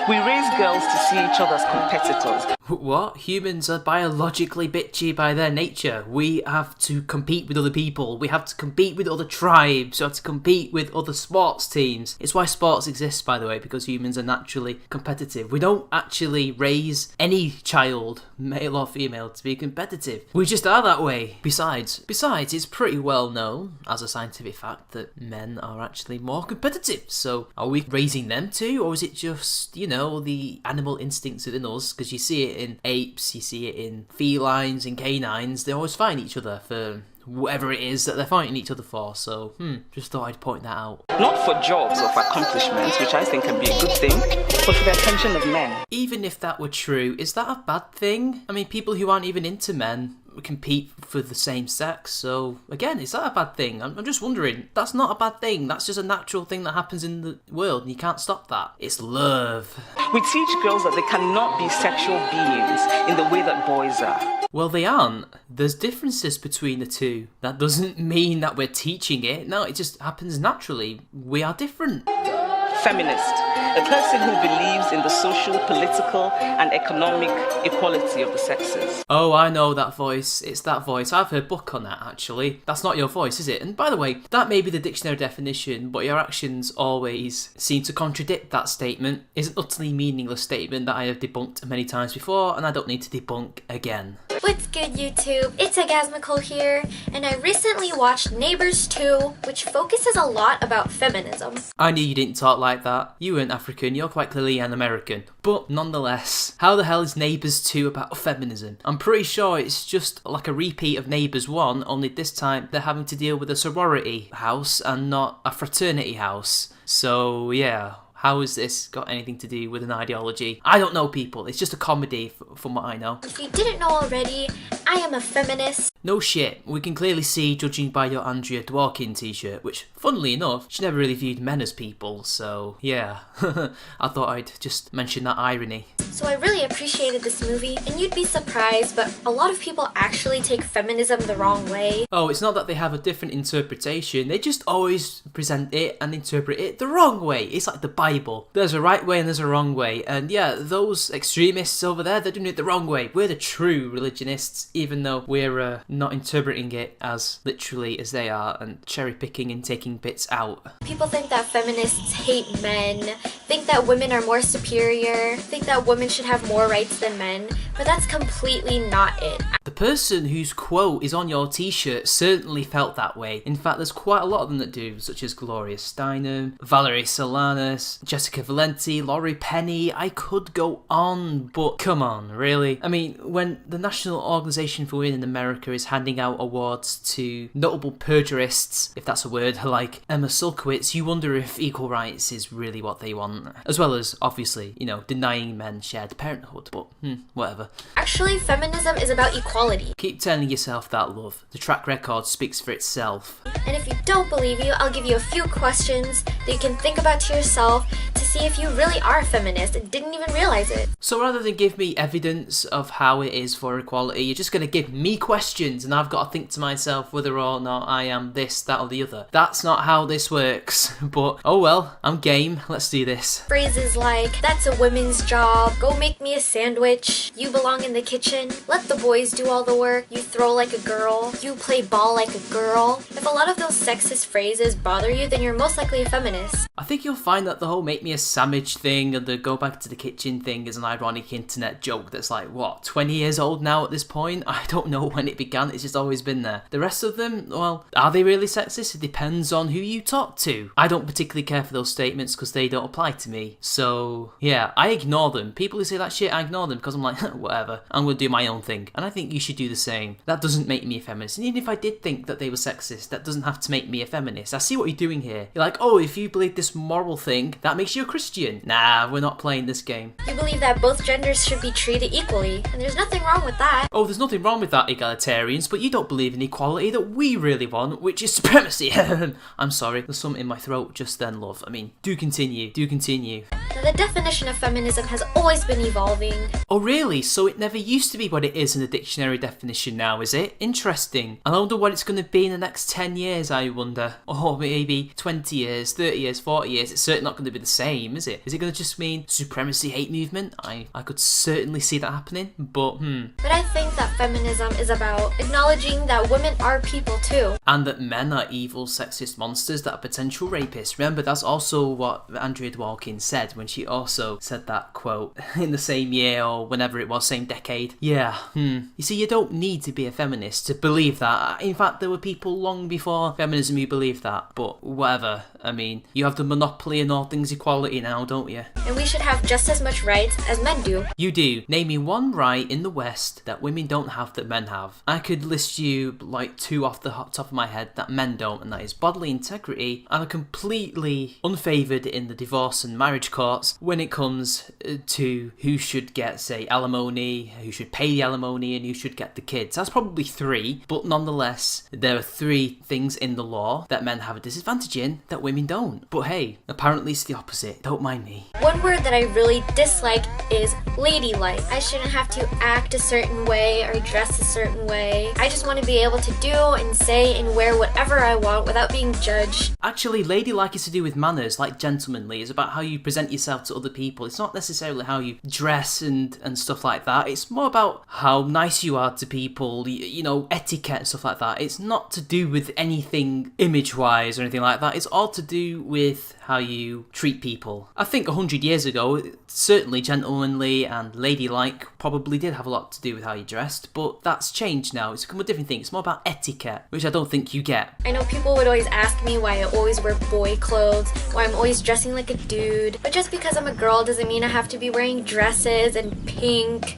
We raise girls to see each other as competitors. What? Humans are biologically bitchy by their nature. We have to compete with other people. We have to compete with other tribes. We have to compete with other sports teams. It's why sports exist, by the way, because humans are naturally competitive. We don't actually raise any child, male or female, to be competitive. We just are that way. Besides, it's pretty well known as a scientific fact that men are actually more competitive. So are we raising them too? Or is it just, the animal instincts within us? Because you see it in apes, you see it in felines and canines. They always fight each other for whatever it is that they're fighting each other for. So, just thought I'd point that out. Not for jobs or for accomplishments, which I think can be a good thing, but for the attention of men. Even if that were true, is that a bad thing? I mean, people who aren't even into men compete for the same sex, so again, is that a bad thing? I'm just wondering. That's not a bad thing. That's just a natural thing that happens in the world, and you can't stop that. It's love. We teach girls that they cannot be sexual beings in the way that boys are. Well, they aren't. There's differences between the two. That doesn't mean that we're teaching it. No, it just happens naturally. We are different. Feminist, a person who believes in the social, political, and economic equality of the sexes. Oh, I know that voice. It's that voice. I've heard book on that, actually. That's not your voice, is it? And by the way, that may be the dictionary definition, but your actions always seem to contradict that statement. It's an utterly meaningless statement that I have debunked many times before, and I don't need to debunk again. What's good, YouTube? It's Agasmical here, and I recently watched Neighbours 2, which focuses a lot about feminism. I knew you didn't talk like that. You weren't African, you're quite clearly an American. But nonetheless, how the hell is Neighbours 2 about feminism? I'm pretty sure it's just like a repeat of Neighbours 1, only this time they're having to deal with a sorority house and not a fraternity house. So yeah. How has this got anything to do with an ideology? I don't know, people. It's just a comedy, from what I know. If you didn't know already, I am a feminist. No shit. We can clearly see, judging by your Andrea Dworkin t-shirt, which, funnily enough, she never really viewed men as people, so yeah. I thought I'd just mention that irony. So I really appreciated this movie, and you'd be surprised, but a lot of people actually take feminism the wrong way. Oh, it's not that they have a different interpretation, they just always present it and interpret it the wrong way. It's like the Bible. There's a right way and there's a wrong way, and yeah, those extremists over there, they're doing it the wrong way. We're the true religionists, even though we're not interpreting it as literally as they are and cherry picking and taking bits out. People think that feminists hate men, think that women are more superior, think that women should have more rights than men, but that's completely not it. The person whose quote is on your t-shirt certainly felt that way. In fact, there's quite a lot of them that do, such as Gloria Steinem, Valerie Solanas, Jessica Valenti, Laurie Penny. I could go on, but come on, really? I mean, when the National Organization for Women in America is handing out awards to notable perjurists, if that's a word, like Emma Sulkowicz, you wonder if equal rights is really what they want. As well as, obviously, denying men shared parenthood, but whatever. Actually, feminism is about equality. Keep telling yourself that, love. The track record speaks for itself. And if you don't believe you, I'll give you a few questions that you can think about to yourself to see if you really are a feminist and didn't even realize it. So rather than give me evidence of how it is for equality, you're just going to give me questions and I've got to think to myself whether or not I am this, that or the other. That's not how this works, but oh well, I'm game, let's do this. Phrases like, that's a woman's job, go make me a sandwich, you belong in the kitchen, let the boys do all the work, you throw like a girl, you play ball like a girl. If a lot of those sexist phrases bother you, then you're most likely a feminist. I think you'll find that the whole make me a sandwich thing and the go back to the kitchen thing is an ironic internet joke that's like, what, 20 years old now at this point? I don't know when it began, it's just always been there. The rest of them, well, are they really sexist? It depends on who you talk to. I don't particularly care for those statements because they don't apply to me. So, yeah, I ignore them. People who say that shit, I ignore them because I'm like, whatever, I'm going to do my own thing. And I think you should do the same. That doesn't make me a feminist. And even if I did think that they were sexist, that doesn't have to make me a feminist. I see what you're doing here. You're like, oh, if you believe this moral thing, that makes you a Christian. Nah, we're not playing this game. You believe that both genders should be treated equally, and there's nothing wrong with that. Oh, there's nothing wrong with that, egalitarians, but you don't believe in equality that we really want, which is supremacy. I'm sorry, there's something in my throat just then, love. I mean, do continue. continue. Now, the definition of feminism has always been evolving. Oh really? So it never used to be what it is in the dictionary definition now, is it? Interesting. I wonder what it's going to be in the next 10 years, I wonder. Or maybe 20 years, 30 years, 40 years. It's certainly not going to be the same, is it? Is it going to just mean supremacy hate movement? I could certainly see that happening, but But I think that feminism is about acknowledging that women are people too. And that men are evil, sexist monsters that are potential rapists. Remember, that's also what Andrea Dworkin said when she also said that quote in the same year or whenever it was, same decade. Yeah, You see, you don't need to be a feminist to believe that. In fact, there were people long before feminism who believed that, but whatever. I mean, you have the monopoly in all things equality now, don't you? And we should have just as much rights as men do. You do. Name me one right in the West that women don't have that men have. I could list you like two off the top of my head that men don't, and that is bodily integrity and are completely unfavoured in the divorce and marriage courts when it comes to who should get, say, alimony, who should pay the alimony, and who should get the kids. That's probably three, but nonetheless, there are three things in the law that men have a disadvantage in that women don't. But hey, apparently it's the opposite. Don't mind me. One word that I really dislike is ladylike. I shouldn't have to act a certain way or dress a certain way. I just want to be able to do and say and wear whatever I want without being judged. Actually, ladylike is to do with manners, like gentlemanly. It's about how you present yourself to other people. It's not necessarily how you dress and stuff like that. It's more about how nice you are to people, you know, etiquette and stuff like that. It's not to do with anything image-wise or anything like that. It's all to do with how you treat people. I think 100 years ago, certainly gentlemanly and ladylike probably did have a lot to do with how you dressed, but that's changed now. It's become a different thing. It's more about etiquette, which I don't think you get. I know people would always ask me why I always wear boy clothes, why I'm always dressing like a dude, but just because I'm a girl doesn't mean I have to be wearing dresses and pink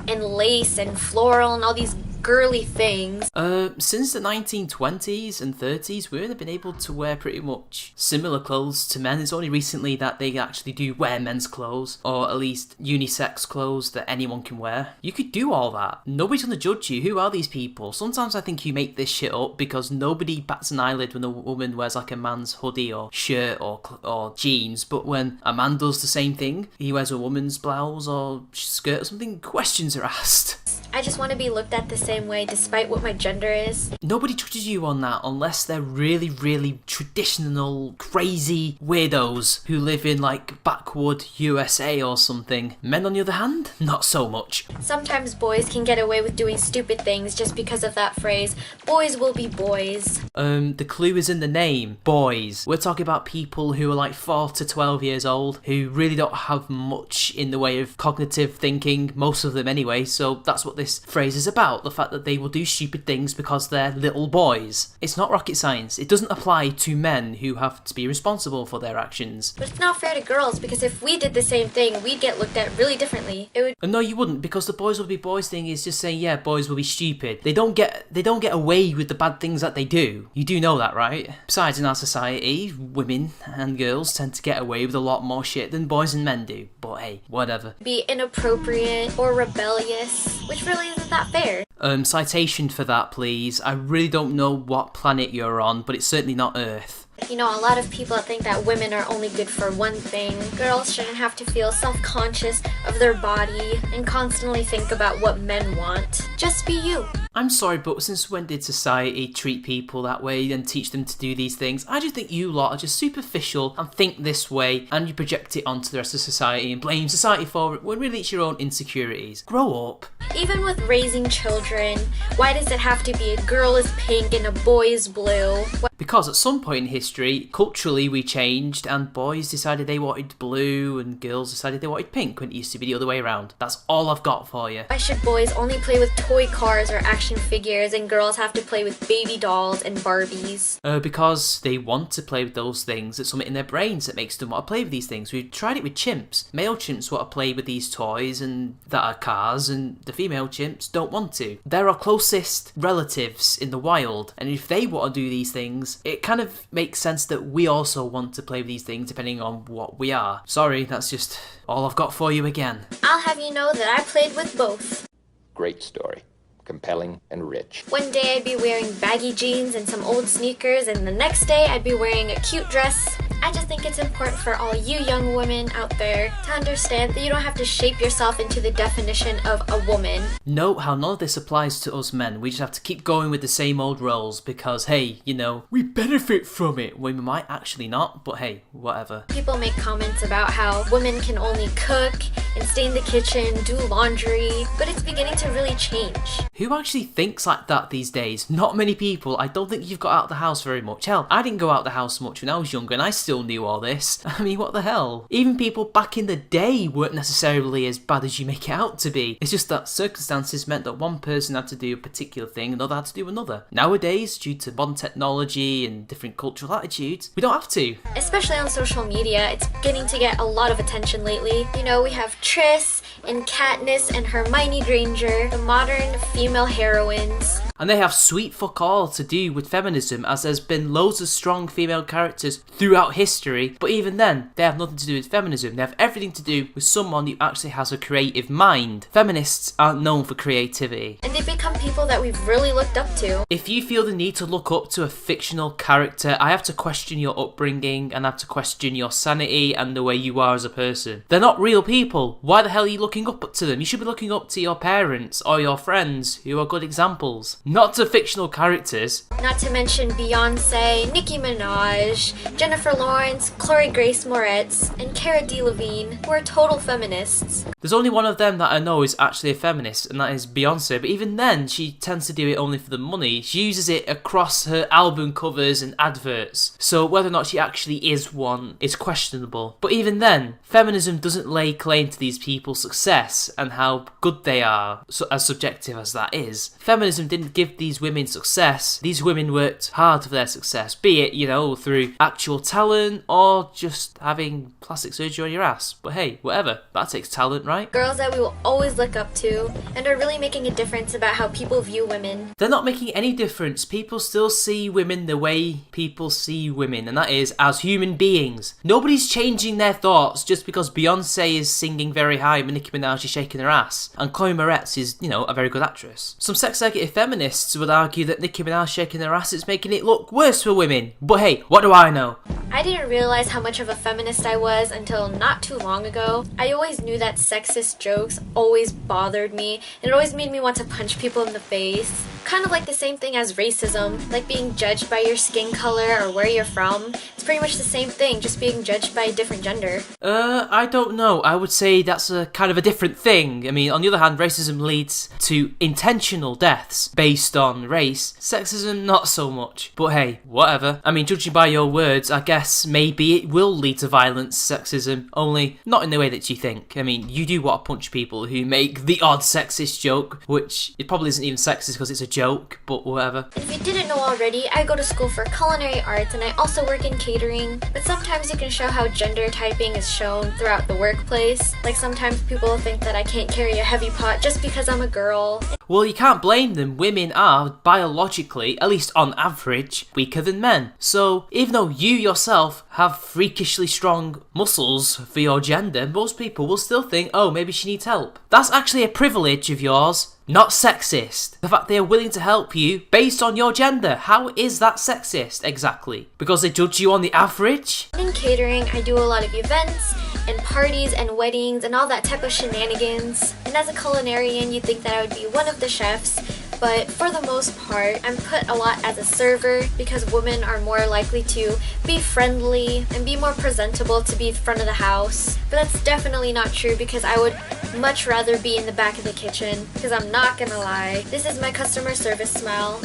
and lace and floral and all these girly things. Since the 1920s and 30s, women have been able to wear pretty much similar clothes to men. It's only recently that they actually do wear men's clothes, or at least unisex clothes that anyone can wear. You could do all that. Nobody's gonna judge you. Who are these people? Sometimes I think you make this shit up because nobody bats an eyelid when a woman wears like a man's hoodie or shirt or jeans, but when a man does the same thing, he wears a woman's blouse or skirt or something, questions are asked. I just want to be looked at the same way despite what my gender is. Nobody judges you on that unless they're really, really traditional, crazy weirdos who live in like backwood USA or something. Men, on the other hand, not so much. Sometimes boys can get away with doing stupid things just because of that phrase, boys will be boys. The clue is in the name, boys. We're talking about people who are like 4 to 12 years old, who really don't have much in the way of cognitive thinking, most of them anyway, so that's what this phrase is about, the fact that they will do stupid things because they're little boys. It's not rocket science. It doesn't apply to men who have to be responsible for their actions. But it's not fair to girls because if we did the same thing, we'd get looked at really differently. It would. No, you wouldn't, because the boys will be boys thing is just saying, yeah, boys will be stupid. They don't get away with the bad things that they do. You do know that, right? Besides, in our society, women and girls tend to get away with a lot more shit than boys and men do. But hey, whatever. Be inappropriate or rebellious, which really isn't that fair. Citation for that, please. I really don't know what planet you're on, but it's certainly not Earth. You know, a lot of people think that women are only good for one thing. Girls shouldn't have to feel self-conscious of their body and constantly think about what men want. Just be you. I'm sorry, but since when did society treat people that way and teach them to do these things? I just think you lot are just superficial and think this way, and you project it onto the rest of society and blame society for it when really it's your own insecurities. Grow up. Even with raising children, why does it have to be a girl is pink and a boy is blue? Because at some point in history, culturally we changed and boys decided they wanted blue and girls decided they wanted pink when it used to be the other way around. That's all I've got for you. Why should boys only play with toy cars or action figures and girls have to play with baby dolls and Barbies? Because they want to play with those things. There's something in their brains that makes them want to play with these things. We've tried it with chimps. Male chimps want to play with these toys and that are cars, and the female chimps don't want to. They're our closest relatives in the wild, and if they want to do these things, it kind of makes sense that we also want to play with these things depending on what we are. Sorry, that's just all I've got for you again. I'll have you know that I played with both. Great story. Compelling and rich. One day I'd be wearing baggy jeans and some old sneakers, and the next day I'd be wearing a cute dress I just think it's important for all you young women out there to understand that you don't have to shape yourself into the definition of a woman. Note how none of this applies to us men. We just have to keep going with the same old roles because, hey, you know, we benefit from it when we might actually not, but hey, whatever. People make comments about how women can only cook and stay in the kitchen, do laundry, but it's beginning to really change. Who actually thinks like that these days? Not many people. I don't think you've got out of the house very much. Hell, I didn't go out the house much when I was younger and I still knew all this. I mean, what the hell? Even people back in the day weren't necessarily as bad as you make it out to be. It's just that circumstances meant that one person had to do a particular thing, another had to do another. Nowadays, due to modern technology and different cultural attitudes, we don't have to. Especially on social media, it's beginning to get a lot of attention lately. You know, we have Triss and Katniss and Hermione Granger, the modern female heroines. And they have sweet fuck all to do with feminism, as there's been loads of strong female characters throughout history, but even then, they have nothing to do with feminism. They have everything to do with someone who actually has a creative mind. Feminists aren't known for creativity. And they've become people that we've really looked up to. If you feel the need to look up to a fictional character, I have to question your upbringing and I have to question your sanity and the way you are as a person. They're not real people. Why the hell are you looking up to them? You should be looking up to your parents or your friends who are good examples. Not to fictional characters. Not to mention Beyonce, Nicki Minaj, Jennifer Lawrence, Chloe Grace Moretz, and Cara Delevingne, who are total feminists. There's only one of them that I know is actually a feminist, and that is Beyonce, but even then, she tends to do it only for the money. She uses it across her album covers and adverts, so whether or not she actually is one is questionable. But even then, feminism doesn't lay claim to these people's success and how good they are, so as subjective as that is. Feminism didn't give these women success. These women worked hard for their success, be it, you know, through actual talent or just having plastic surgery on your ass. But hey, whatever, that takes talent, right? Girls that we will always look up to and are really making a difference about how people view women. They're not making any difference. People still see women the way people see women, and that is as human beings. Nobody's changing their thoughts just because Beyonce is singing very high and Nicki Minaj is shaking her ass, and Chloe Moretz is, you know, a very good actress. Some sex-negative feminists would argue that Nicki Minaj shaking her ass is making it look worse for women. But hey, what do I know? I didn't realize how much of a feminist I was until not too long ago. I always knew that sexist jokes always bothered me, and it always made me want to punch people in the face. Kind of like the same thing as racism, like being judged by your skin color or where you're from. It's pretty much the same thing, just being judged by a different gender. I don't know. I would say that's a kind of a different thing. I mean, on the other hand, racism leads to intentional deaths based on race. Sexism, not so much. But hey, whatever. I mean, judging by your words, I guess maybe it will lead to violence, sexism, only not in the way that you think. I mean, you do want to punch people who make the odd sexist joke, which it probably isn't even sexist because it's a joke, but whatever. If you didn't know already, I go to school for culinary arts and I also work in catering, but sometimes you can show how gender typing is shown throughout the workplace. Like sometimes people think that I can't carry a heavy pot just because I'm a girl. Well, you can't blame them. Women are, biologically, at least on average, weaker than men. So, even though you yourself have freakishly strong muscles for your gender, most people will still think, oh, maybe she needs help. That's actually a privilege of yours, not sexist. The fact they are willing to help you based on your gender. How is that sexist, exactly? Because they judge you on the average? In catering, I do a lot of events and parties and weddings and all that type of shenanigans. And as a culinarian, you'd think that I would be one of the chefs, but for the most part, I'm put a lot as a server because women are more likely to be friendly and be more presentable to be in front of the house. But that's definitely not true because I would much rather be in the back of the kitchen because I'm not gonna lie, this is my customer service smile.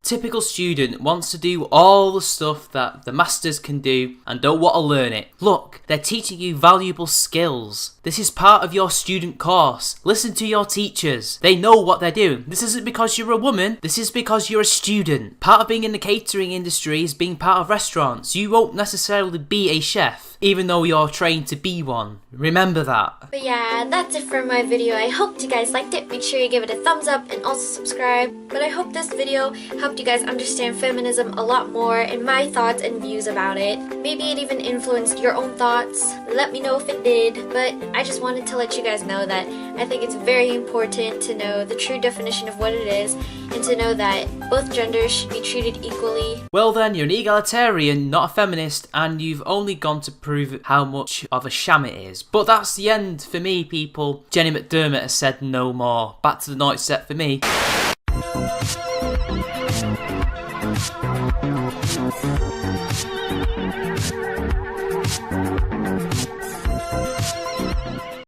Typical student wants to do all the stuff that the masters can do and don't want to learn it. Look, they're teaching you valuable skills. This is part of your student course. Listen to your teachers. They know what they're doing. This isn't because you're a woman. This is because you're a student. Part of being in the catering industry is being part of restaurants. You won't necessarily be a chef, even though you're trained to be one. Remember that. But yeah, that's it for my video. I hope you guys liked it. Make sure you give it a thumbs up and also subscribe. But I hope this video helped helped you guys understand feminism a lot more and my thoughts and views about it. Maybe it even influenced your own thoughts. Let me know if it did, but I just wanted to let you guys know that I think it's very important to know the true definition of what it is and to know that both genders should be treated equally. Well then, you're an egalitarian, not a feminist, and you've only gone to prove how much of a sham it is. But that's the end for me, people. Jenny McDermott has said no more. Back to the night set for me.